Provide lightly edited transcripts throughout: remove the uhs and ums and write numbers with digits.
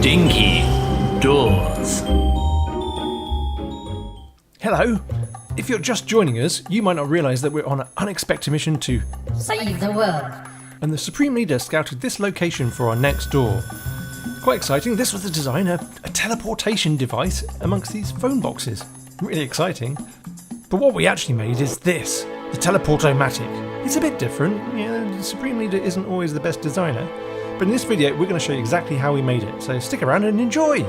Dinky Doors. Hello. If you're just joining us, you might not realise that we're on an unexpected mission to save the world. And the Supreme Leader scouted this location for our next door. Quite exciting. This was the design of a teleportation device amongst these phone boxes. Really exciting. But what we actually made is this, the teleportomatic. It's a bit different. Yeah, the Supreme Leader isn't always the best designer. But in this video, we're going to show you exactly how we made it. So stick around and enjoy.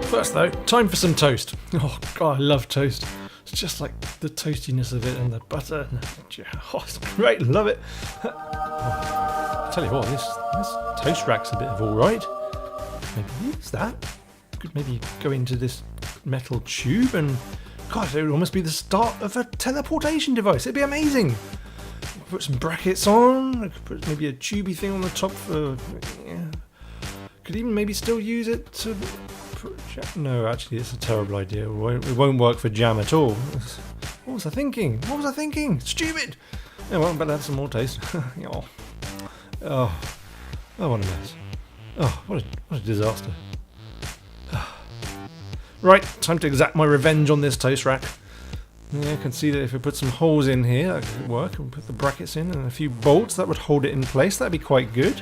First though, time for some toast. Oh God, I love toast. It's just like the toastiness of it and the butter. Oh, it's great, love it. Oh, tell you what, this toast rack's a bit of alright. Maybe use that. Could maybe go into this metal tube and God, it would almost be the start of a teleportation device. It'd be amazing. Put some brackets on. I could put maybe a tubey thing on the top for. Yeah. Could even maybe still use it to. No, actually, it's a terrible idea. It won't work for jam at all. What was I thinking? Stupid! Yeah, well, better have some more taste. Oh, what a mess. Oh, what a disaster. Right, time to exact my revenge on this toast rack. Yeah, I can see that if we put some holes in here, that could work. And put the brackets in and a few bolts, that would hold it in place. That'd be quite good.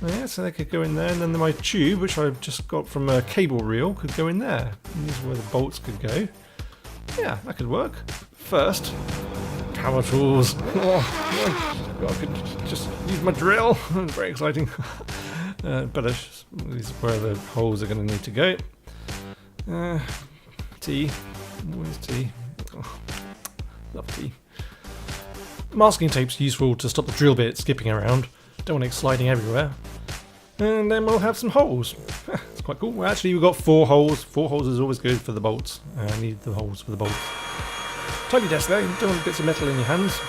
Yeah, so they could go in there, and then my tube, which I've just got from a cable reel, could go in there. And these are where the bolts could go. Yeah, that could work. First, power tools. Oh, God, I could just use my drill. Very exciting. But these are where the holes are going to need to go. Tea. Where's tea? Oh, love tea. Masking tape's useful to stop the drill bit skipping around. Don't want it sliding everywhere. And then we'll have some holes. It's quite cool. Well, actually, we've got 4 holes. 4 holes is always good for the bolts. I need the holes for the bolts. Tidy desk there. You don't want bits of metal in your hands.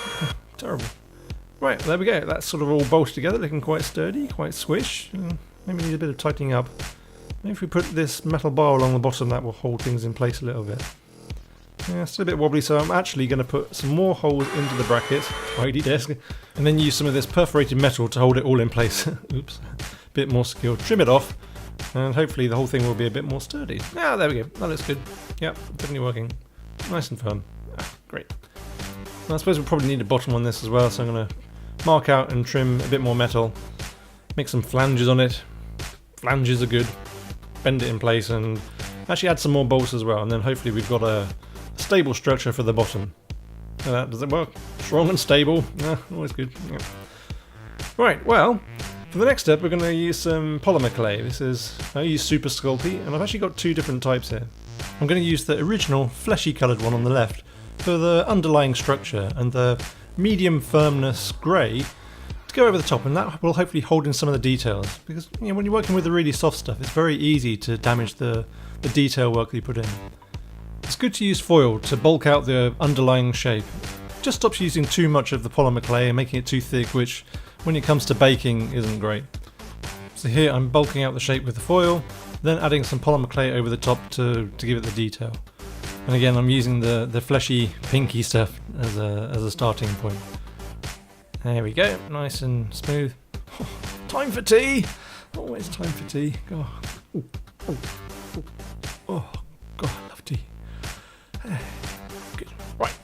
Terrible. Right, there we go. That's sort of all bolted together, looking quite sturdy, quite swish. Maybe need a bit of tightening up. Maybe if we put this metal bar along the bottom, that will hold things in place a little bit. Yeah, still a bit wobbly, so I'm actually going to put some more holes into the brackets, tidy desk, and then use some of this perforated metal to hold it all in place. Oops, bit more skill. Trim it off, and hopefully the whole thing will be a bit more sturdy. Ah, there we go. That looks good. Yep, definitely working. Nice and firm. Great. Well, I suppose we'll probably need a bottom on this as well, so I'm going to mark out and trim a bit more metal. Make some flanges on it. Flanges are good. Bend it in place and actually add some more bolts as well, and then hopefully we've got a stable structure for the bottom. Does it work? Strong and stable. Always good. Yeah. Right, well, for the next step we're going to use some polymer clay. I use Super Sculpey, and I've actually got 2 different types here. I'm going to use the original fleshy coloured one on the left for the underlying structure, and the medium firmness grey to go over the top, and that will hopefully hold in some of the details. Because when you're working with the really soft stuff, it's very easy to damage the detail work that you put in. It's good to use foil to bulk out the underlying shape. Just stops using too much of the polymer clay and making it too thick, which when it comes to baking isn't great. So here I'm bulking out the shape with the foil, then adding some polymer clay over the top to give it the detail. And again, I'm using the fleshy pinky stuff as a starting point. There we go, nice and smooth. Time for tea! Always time for tea. Oh God, I love tea. Good. Right.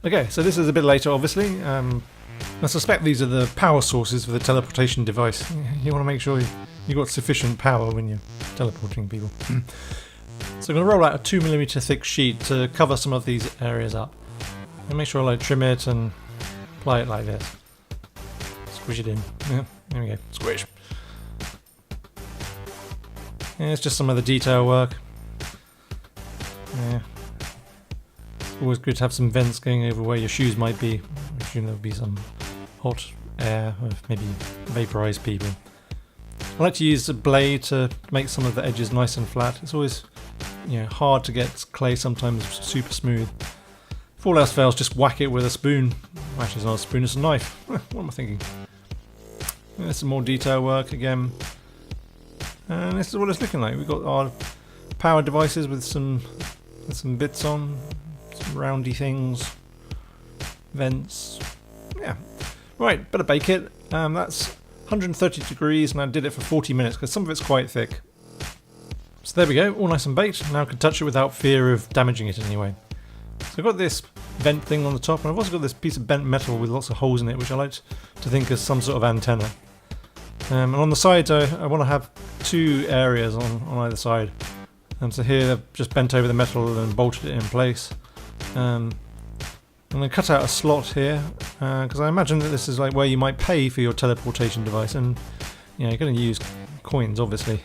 Okay, so this is a bit later, obviously. I suspect these are the power sources for the teleportation device. You want to make sure you've got sufficient power when you're teleporting people. So I'm going to roll out a 2mm thick sheet to cover some of these areas up. And make sure I trim it and apply it like this. Squish it in. Yeah, there we go. Squish. Yeah, it's just some of the detail work. Yeah. Always good to have some vents going over where your shoes might be. I assume there'll be some hot air, or maybe vaporized people. I like to use a blade to make some of the edges nice and flat. It's always hard to get clay sometimes super smooth. If all else fails, just whack it with a spoon. Actually, it's not a spoon, it's a knife. What am I thinking? There's some more detail work again. And this is what it's looking like. We've got our power devices with some bits on. Roundy things, vents. Yeah, right, better bake it. That's 130 degrees, and I did it for 40 minutes because some of it's quite thick. So there we go, all nice and baked. Now I can touch it without fear of damaging it in any way. So I've got this vent thing on the top, and I've also got this piece of bent metal with lots of holes in it, which I like to think is some sort of antenna. And on the sides I want to have 2 areas on either side. So here I've just bent over the metal and bolted it in place. I'm going to cut out a slot here, because I imagine that this is like where you might pay for your teleportation device, and you know, you're going to use coins obviously.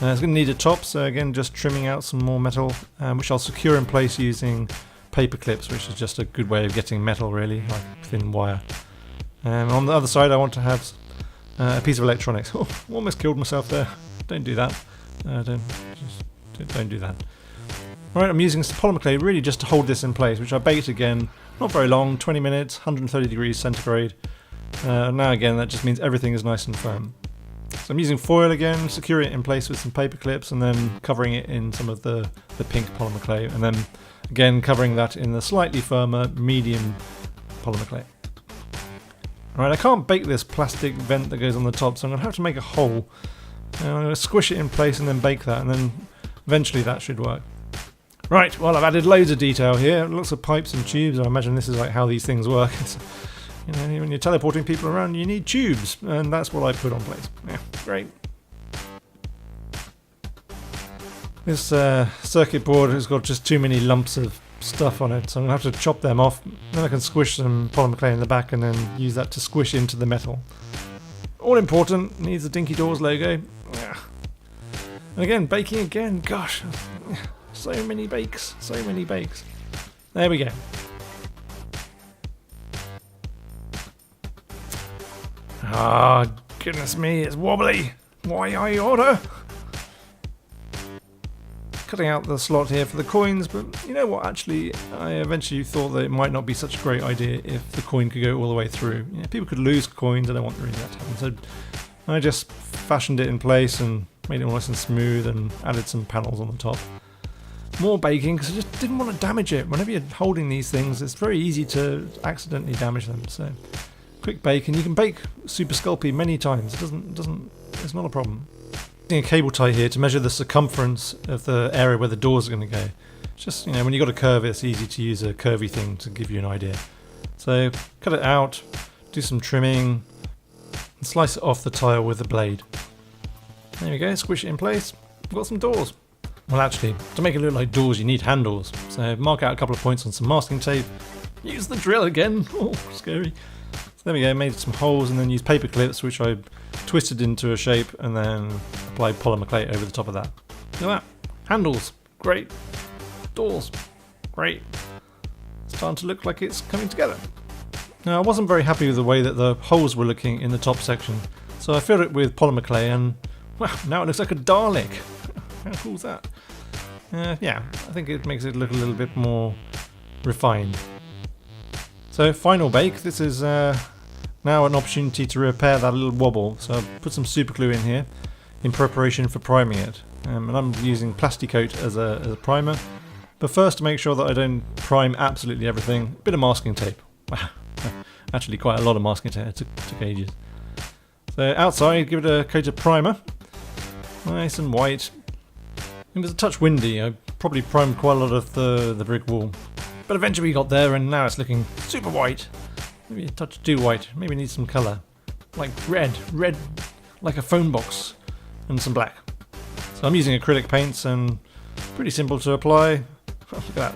It's going to need a top, so again just trimming out some more metal, which I'll secure in place using paper clips, which is just a good way of getting metal really, like thin wire. On the other side I want to have a piece of electronics. Oh, almost killed myself there. Don't do that. Don't do that. Alright, I'm using polymer clay really just to hold this in place, which I baked again, not very long, 20 minutes, 130 degrees centigrade. Now again that just means everything is nice and firm. So I'm using foil again, secure it in place with some paper clips, and then covering it in some of the pink polymer clay, and then again covering that in the slightly firmer medium polymer clay. Alright, I can't bake this plastic vent that goes on the top, so I'm going to have to make a hole. And I'm going to squish it in place and then bake that, and then eventually that should work. Right, well I've added loads of detail here, lots of pipes and tubes. I imagine this is like how these things work. You know, when you're teleporting people around, you need tubes, and that's what I put on place. Yeah, great. This circuit board has got just too many lumps of stuff on it, so I'm going to have to chop them off. Then I can squish some polymer clay in the back and then use that to squish into the metal. All important, needs the Dinky Doors logo. Yeah. And again, baking again, gosh, so many bakes, so many bakes. There we go. Ah, goodness me, it's wobbly. Why I order? Cutting out the slot here for the coins, but you know what, actually, I eventually thought that it might not be such a great idea if the coin could go all the way through. You know, people could lose coins, I don't want really that to happen, so I just fashioned it in place and made it nice and smooth and added some panels on the top. More baking, because I just didn't want to damage it. Whenever you're holding these things, it's very easy to accidentally damage them, so quick bake, and you can bake super sculpey many times. It's not a problem. Using a cable tie here to measure the circumference of the area where the doors are going to go. It's just, you know, when you've got a curve, it's easy to use a curvy thing to give you an idea. So cut it out, do some trimming, and slice it off the tile with the blade. There we go, squish it in place. We've got some doors. Well, actually, to make it look like doors, you need handles. So mark out a couple of points on some masking tape. Use the drill again. Oh, scary. So there we go, made some holes and then used paper clips, which I twisted into a shape and then applied polymer clay over the top of that. Look at that. Handles. Great. Doors. Great. It's starting to look like it's coming together. Now, I wasn't very happy with the way that the holes were looking in the top section, so I filled it with polymer clay and, wow, now it looks like a Dalek. How cool is that? Yeah, I think it makes it look a little bit more refined. So final bake, this is now an opportunity to repair that little wobble. So I've put some super glue in here in preparation for priming it. And I'm using Plasticoat as a primer. But first, to make sure that I don't prime absolutely everything, a bit of masking tape. Wow, actually quite a lot of masking tape, it took ages. So outside, give it a coat of primer. Nice and white. It was a touch windy, I probably primed quite a lot of the brick wall. But eventually we got there and now it's looking super white. Maybe a touch too white, maybe it needs some colour. Like red like a phone box, and some black. So I'm using acrylic paints and pretty simple to apply. Look at that,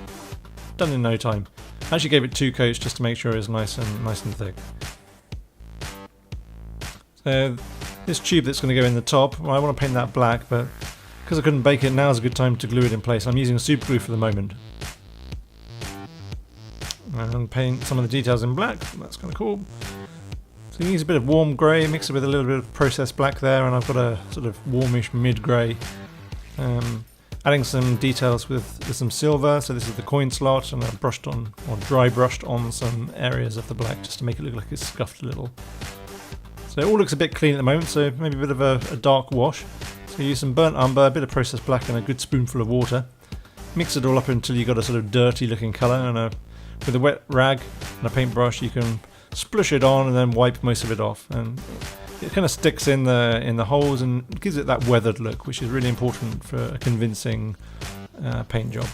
done in no time. I actually gave it 2 coats just to make sure it's nice and thick. So this tube that's going to go in the top, well, I want to paint that black, but because I couldn't bake it, now's a good time to glue it in place. I'm using super glue for the moment. And paint some of the details in black, that's kind of cool. So you use a bit of warm grey, mix it with a little bit of processed black there, and I've got a sort of warmish mid-grey. Adding some details with some silver, so this is the coin slot, and I've brushed on, or dry brushed on some areas of the black just to make it look like it's scuffed a little. So it all looks a bit clean at the moment, so maybe a bit of a dark wash. So use some burnt umber, a bit of processed black and a good spoonful of water. Mix it all up until you've got a sort of dirty looking colour, and with a wet rag and a paintbrush you can splush it on and then wipe most of it off. And It kind of sticks in the holes and gives it that weathered look, which is really important for a convincing paint job.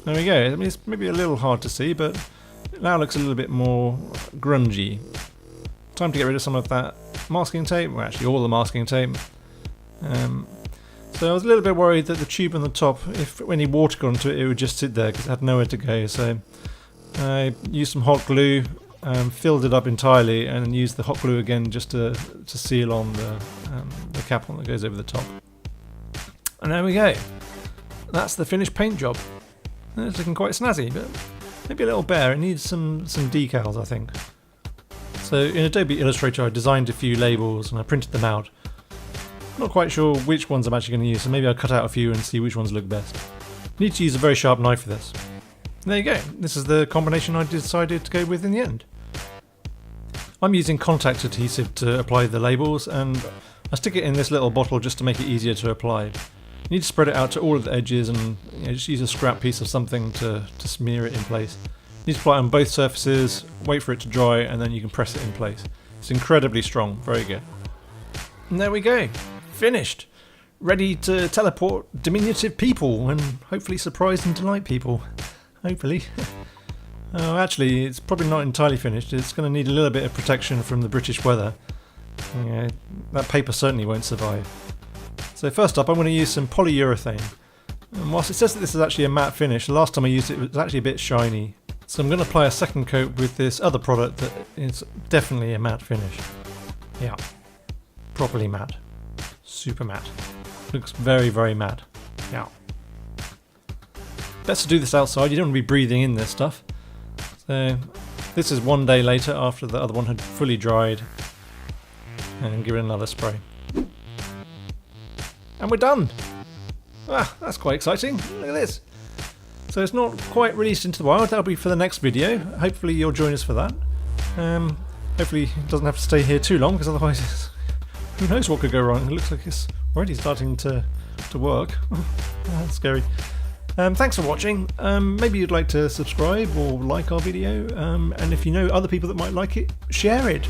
There we go. I mean, it's maybe a little hard to see, but it now looks a little bit more grungy. Time to get rid of some of that masking tape, well actually all the masking tape. So I was a little bit worried that the tube on the top, if any water got onto it, it would just sit there because it had nowhere to go. So I used some hot glue, filled it up entirely, and then used the hot glue again just to seal on the cap on that goes over the top. And there we go. That's the finished paint job. It's looking quite snazzy, but maybe a little bare. It needs some decals, I think. So in Adobe Illustrator I designed a few labels and I printed them out. Not quite sure which ones I'm actually going to use, so maybe I'll cut out a few and see which ones look best. Need to use a very sharp knife for this. There you go. This is the combination I decided to go with in the end. I'm using contact adhesive to apply the labels, and I stick it in this little bottle just to make it easier to apply. You need to spread it out to all of the edges and just use a scrap piece of something to smear it in place. You need to apply it on both surfaces, wait for it to dry, and then you can press it in place. It's incredibly strong, very good. And there we go, finished. Ready to teleport diminutive people and hopefully surprise and delight people. Hopefully. Oh, actually, it's probably not entirely finished. It's going to need a little bit of protection from the British weather. Yeah, that paper certainly won't survive. So first up, I'm going to use some polyurethane. And whilst it says that this is actually a matte finish, the last time I used it was actually a bit shiny. So I'm going to apply a second coat with this other product that is definitely a matte finish. Yeah, properly matte. Super matte. Looks very, very matte. Yeah. Best to do this outside, you don't want to be breathing in this stuff. So this is one day later after the other one had fully dried. And give it another spray. And we're done! Ah, that's quite exciting. Look at this. So it's not quite released into the wild, that'll be for the next video. Hopefully you'll join us for that. Hopefully it doesn't have to stay here too long, because otherwise who knows what could go wrong. It looks like it's already starting to work. That's scary. Thanks for watching. Maybe you'd like to subscribe or like our video, and if you know other people that might like it, share it.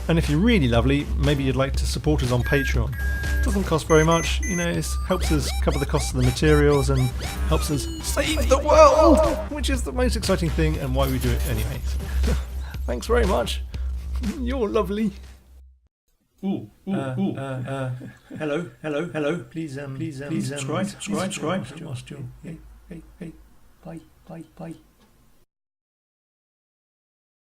And if you're really lovely, maybe you'd like to support us on Patreon. It doesn't cost very much, you know, it helps us cover the cost of the materials and helps us save the world, which is the most exciting thing and why we do it anyway. Thanks very much. You're lovely. Hello. Please subscribe. Hey, bye.